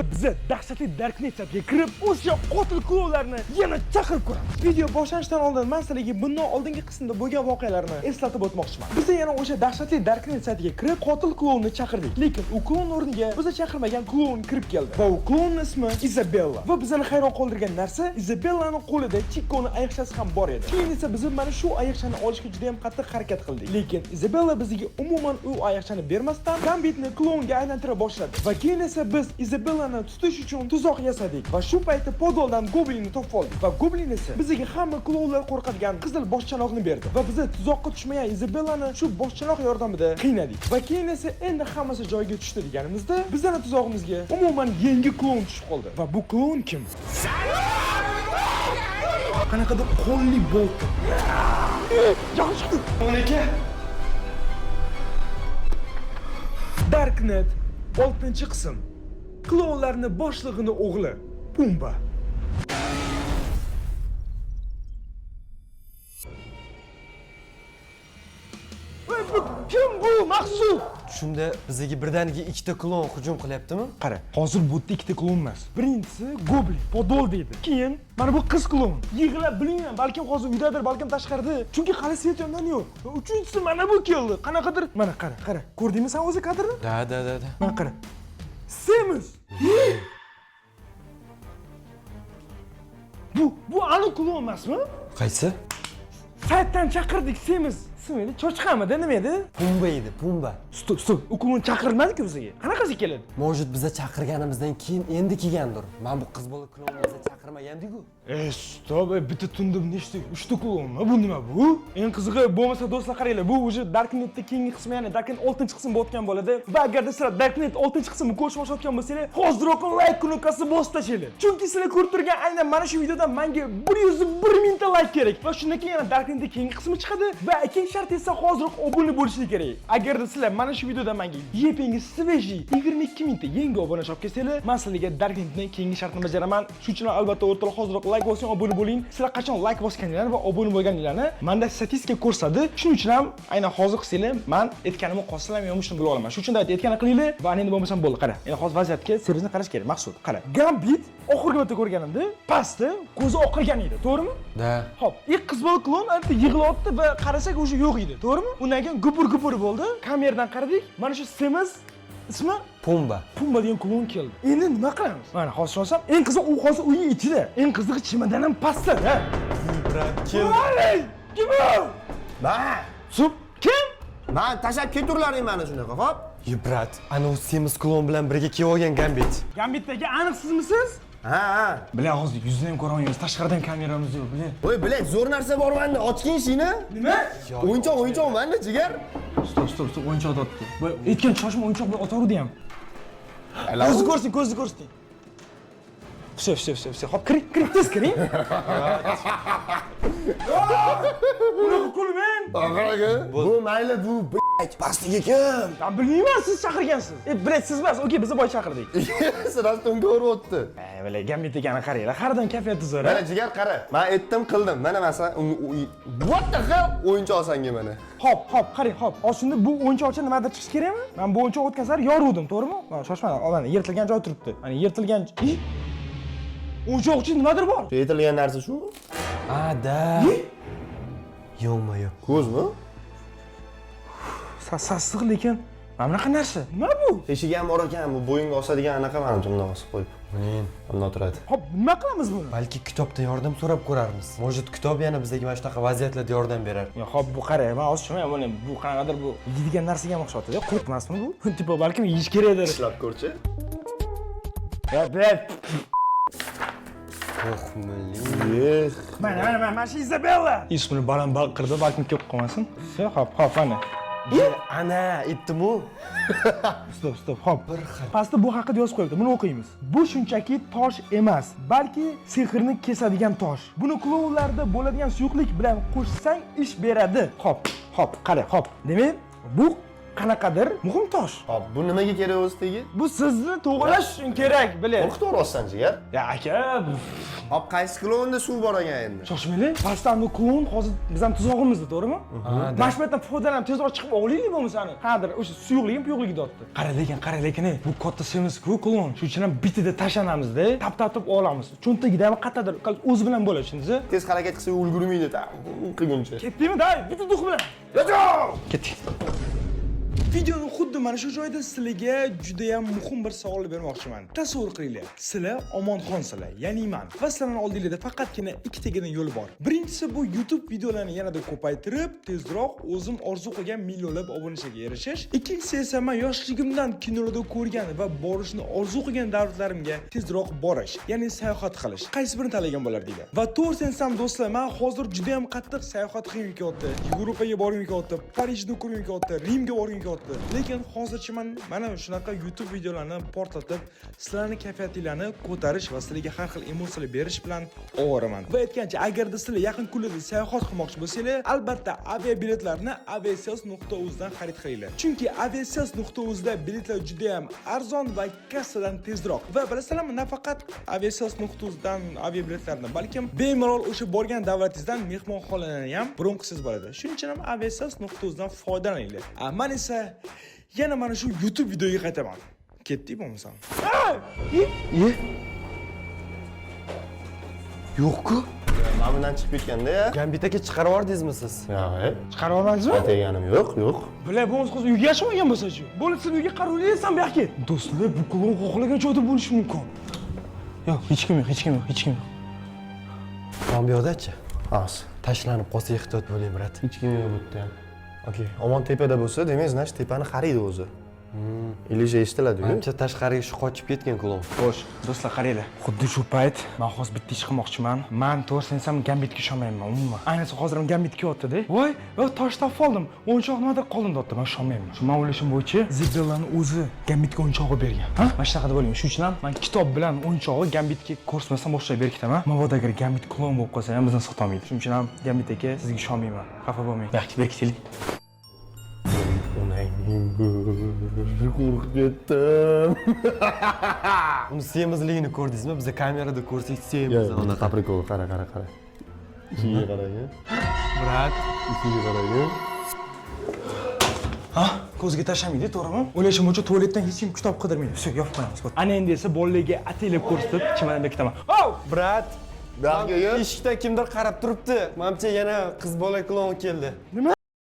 Bizi dahshatli Darknet saytiga kirib, o'sha qotil klonlarni yana chaqirib ko'ramiz. Video boshlanishidan oldin men sizlarga bundan oldingi qismda bo'lgan voqealarni eslatib o'tmoqchiman. Biz yana o'sha dahshatli Darknet saytiga kirib, qotil klonni chaqirdik. Lekin u klon o'rniga bizni chaqirmagan klon kirib keldi. Va u klonning ismi Isabella. Va bizani hayron qoldirgan narsa, Isabellaning qo'lida Chico'ning oyoqchasi ham bor edi. Keyin esa biz mana shu oyoqchani olishga juda ham qattiq harakat qildik. Lekin Isabella bizga umuman u oyoqchani bermasdan Gambitni klonga aylantira boshladi. Va keyin esa biz Isabellani tutish uchun tuzoq yasadik va shu paytda podoldan Goblinni topib oldik. Va Goblin esa bizga hamma klonlar qo'rqadigan qizil boshchanoqni berdi. Va biz tuzoqqa tushmagan Isabellani shu boshchanoq yordamida qiynadik. Va keyin esa endi hammasi joyiga tushdi deganimizda bizning tuzog'imizga umuman yangi klon tushib qoldi. Va bu klon kim? Qanaqadir qonli bo'ldi. Yaxshi. Onaka. Darknet 6-qism. Klonlarni boshlig'ini o'g'li Pumba. Kim bu Maqsud? Shunda bizga birdaniga ikkita klon hujum qilyaptimi? Qara, hozir bu yerda ikkita klon emas. Birinchisi Goblin, podol deydi. Keyin mana bu qiz klon. Yig'lab bilmayman, balkim hozir uydadir, balkim tashqarida. Chunki hali svet yondan yo'q. Va uchinchisi mana bu keldi. Qanaqadir, mana qara. Ko'rdingmi sen o'zi kadrni? Da. Mana qara. Semiz. Bu aniq klon emasmi? Qaysi? Saytdan chaqirdik Semiz. Ismi cho'chqamidi, nima edi? Pumba edi, Pumba. Stop. U klon chaqirilmadi-ku bizga. Qanaqasi keladi? Mojid biza chaqirganimizdan keyin endi kelgandir. Men bu qiz bola klonni biza chaqirmagandik-ku. Stop, bitta tundim nechta? 3 ta klonmi? Bu nima bu? Eng qizig'i bo'lmasa do'stlar qaranglar, bu o'zi Darknetda keyingi qismi, ya'ni Darknet 6-qism bo'layotgan bo'ladi. Va agarda sizlar Darknet 6-qismni ko'rishni boshlayotgan bo'lsanglar, hoziroq like knopkasi bosib tashlaylik. Chunki sizlar ko'rib turgan aynan mana shu videodan menga 101 mingta like kerak. Va shundan keyin yana Darknetda keyingi qismi chiqadi va ikkinchi shart esa hoziroq obuna bo'lishinglar kerak. Agarda sizlar mana shu videodan menga YP'nga sveji 22 mingta yangi obunachi olib kelsanglar, men sizlarga Darknetning keyingi shartini bajaraman. Shuning uchun albatta o'rtoqlar hoziroq like bosing, obuna bo'ling. Sizlar qachon like bosganinglarni va obuna bo'lganinglarni menda statistika ko'rsatadi. Shuning uchun ham aynan hozir qilsanglar, men aytganimni qolsalar yo'qmishni bila olaman. Shuning uchun aytganini qilinglar va endi bo'lmasam bo'ldi. Qara, endi hozir vaziyatga seriozni qarash kerak. Maqsud, qara. Gambit oxirgi marta ko'rganimda pastda ko'zi oqargan edi, to'g'rimi? Da. Xo'p, ilk qiz bola klon albatta yig'layapti va qarasak o'sha yo'q edi, to'g'rimi? Undan keyin gupur bo'ldi. Kameradan qaradik. Mana shu Semiz ismi Pumba degan klon keldi. Endi nima qilamiz? Mana hozir olsam, eng qizig'i u hozir uyi ichida. Eng qizig'i chimadan ham pastda, ha. Kim? Kim bu? Man. Sup, kim? Man tashab keturlaring meni shunaqa, xo'p? Brat, ana u Semiz klon bilan birga kelib olgan Gambit. Gambitdagi aniq sizmisiz? Ha. Bilan hozir yuzni ham ko'ra olmaymiz. Tashqaridan kameramiz yo'q, bilan. Voy, bilak, zo'r narsa bor menda. Ochgin ishingni. Nima? O'yinchoq menda, jigar. Stop, o'yinchoq otdi. Voy, aytgan shoshma o'yinchoq bilan otaverdi ham. Ko'zni ko'rsing. Все. Hop, kiring, tez kiring. Bunaqa kulmen. Og'raga. Bu mayli, bu pastiga kim? Ya bilmayman, siz chaqirgansiz. Bilet siz emas, okey, biz boy chaqirdik. Sirasdan unga urib o'tdi. Mana Gambit degani qaranglar, haridan kayfiyati zo'r. Mana jigar qara. Men aytdim, qildim. Mana masalan, what the hell? O'yinchoq sanga mana. Hop, qarang, hop. Shunda bu o'yinchoqcha nimadir chiqish kerakmi? Men bu o'yinchoq o'tgan sari yoruvdim, to'g'rimi? Mana shoshmang, mana yirtilgan joy turibdi. Mana yirtilgan o'yinchoqchi nimadir bor. Aytilgan narsa shu? Da. Yo'q. Ko'zmi? Sassiq lekin mana bunaqa narsa. Nima bu? Eshigi ham bor ekan, bu bo'yinga osadigan anaqa mana bundan osib qo'yib. Men bundan turadi. Hop, nima qilamiz buni? balki kitobda yordam so'rab ko'rarmiz. Mojid kitob yana bizga mana shunaqa vaziyatlarda yordam berar. Yo, hop, bu qara, men hozir tushunmayman, mana bu qanaqadir bu yeydigan narsaga ham o'xshatadi. Qurt emasmi bu? Tipo balkim yeyish kerakdir. Ishlab ko'rchi. Ya, bet. Mana shu Isabella. Ismini baland qirdi, balkim kelib qolmasin. Hop, mana. Ana, aytdim-ku. Stop, hop. Pastda bu haqida yozib qo'yibdi. Buni o'qiymiz. Bu shunchaki tosh emas, balki sehrni kesadigan tosh. Buni klonlarda bo'ladigan suyuqlik bilan qo'shsang ish beradi. Hop, qara, hop. Demak, bu qanaqadir muhim tosh. Hop, bu nimaga kerak o'zi tegi? Bu sizni to'g'rilash uchun kerak, biling. Qo'rqitib yuborsan jigar. Ya aka, Hop, qaysi klonda suv bor ekan endi? shoshmanglar. Pastdan bu klon hozir bizning tuzog'imizda, to'g'rimi? Mana shu yerdan foydalanib tezroq chiqib olaylik bo'lmasani. Hozir o'sha suyuqligim yo'qligi dotdi. Qara lekin, bu katta semiz-ku klon. Shuning uchun ham bitida tashlanamiz-da, tap olamiz. Cho'ntagida ham qattadir o'zi bilan bo'ladi, tushundingizmi? Tez harakat qilsa ulgurmaydi, qilguncha. Ketdingmi, day? Bitta duq bilan. Ketdik. Videoni xuddi mana shu joyda sizlarga juda ham muhim bir savol bermoqchiman. Tasavvur qilinglar. Sizlar Omonxonsizlar, ya'ni men. Va sizlarning oldingizda faqatgina ikkitagina yo'l bor. Birinchisi bu YouTube videolarini yanada ko'paytirib, tezroq o'zim orzu qilgan millionlab obunachiga erishish. Ikkinchisi esa men yoshligimdan kinolarda ko'rgan va borishni orzu qilgan davlatlarimga tezroq borish, ya'ni sayohat qilish. Qaysi birini tanlagan bo'lardinglar? Va to'g'risini aytsam do'stlar, men hozir juda ham qattiq sayohat qilgim kelyapti. Yevropaga borgim kelyapti, Parijni ko'rgim kelyapti, Rimga borgim kelyapti. Lekin hozircha men mana shunaqa YouTube videolarini portlatib, sizlarning kayfiyatingizni ko'tarish va sizlarga har xil emotsiyalar berish bilan ovoraman. Va aytgancha, agarda sizlar yaqin kunlarda sayohat qilmoqchi bo'lsangiz, albatta aviabiletlarni aviasales.uz dan xarid qilinglar. Chunki aviasales.uz da biletlar juda ham arzon va kassadan tezroq. Va bilasizlarmi, nafaqat aviasales.uz dan aviabiletlarni, balkim bemalol o'sha borgan davlatingizdan mehmonxonalarni ham bron qilsangiz bo'ladi. Shuning uchun ham aviasales.uz dan foydalaninglar. Men esa yana mana shu YouTube videoga qaytaman. Ketdik bo'lmasam. Yo'q-ku. Men bundan chiqib ketganda ya. Gambit aka chiqarib yubordingizmi siz? Yo'q. Chiqarib olmaysizmi? Aytganim yo'q. Bular bo'lmasa hozir uyga yashamagan bo'lsa-chi? Bo'lsa siz uyga qarovlaysan bu yoqqa. Do'stlar, bu klon xohlagan joyda bo'lishi mumkin. Yo'q, hech kim yo'q. Mana bu yoqda-chi? Hozir. Tashlanib qolsa ehtiyot bo'ling, brat. Hech kim yo'q bu yerda ham. Okey, omon tepada bo'lsa, demak, значит, tepani qariydi o'zi. Или же eshitiladi-ku. Menimcha tashqariga shu qochib ketgan klon. Xo'sh, do'stlar, qaranglar. Xuddi shu payt men hozir bitta ish qilmoqchiman. Men to'g'risini aytsam, Gambitga ishonmayman umuman. Ayniqsa hozir ham Gambit kelyapti-da. Voy, tosh topib oldim. O'yinchoq nimada qoldim dotdi. Men ishonmayman. Shu men o'ylashim bo'yicha Zibellani o'zi Gambitga o'yinchog'i bergan. Ha? Mana shunaqa deb o'ylayman. Shuning uchun ham men kitob bilan o'yinchog'i Gambitga ko'rsatmasam boshlab berkitaman. Mabodo agar Gambit klon bo'lib qolsa ham bizni sotolmaydi. Shuning uchun ham Gambit aka sizga ishonmayman. Xafa bo'lmang. Yaxshi, berkitaylik. Qo'rqib ketdim. Uni semizligini ko'rdingizmi? Biz kamerada ko'rsak semiz. Unda qaprikol, qara. Ishiga qarang. Brat, Ishiga qarang. Ha? Ko'zga tashlamaydi, to'g'rimi? O'ylashim bo'yicha tualetdan hech kim kitob qidirmaydi. Все, yopib qo'yamiz. Ana endi esa bolalarga ataylab ko'rsatib, chimadan bekitaman. Oh! brat. Dag'ga Eshikda kimdir qarab turibdi. Menimcha yana qiz bola klon keldi. Nima?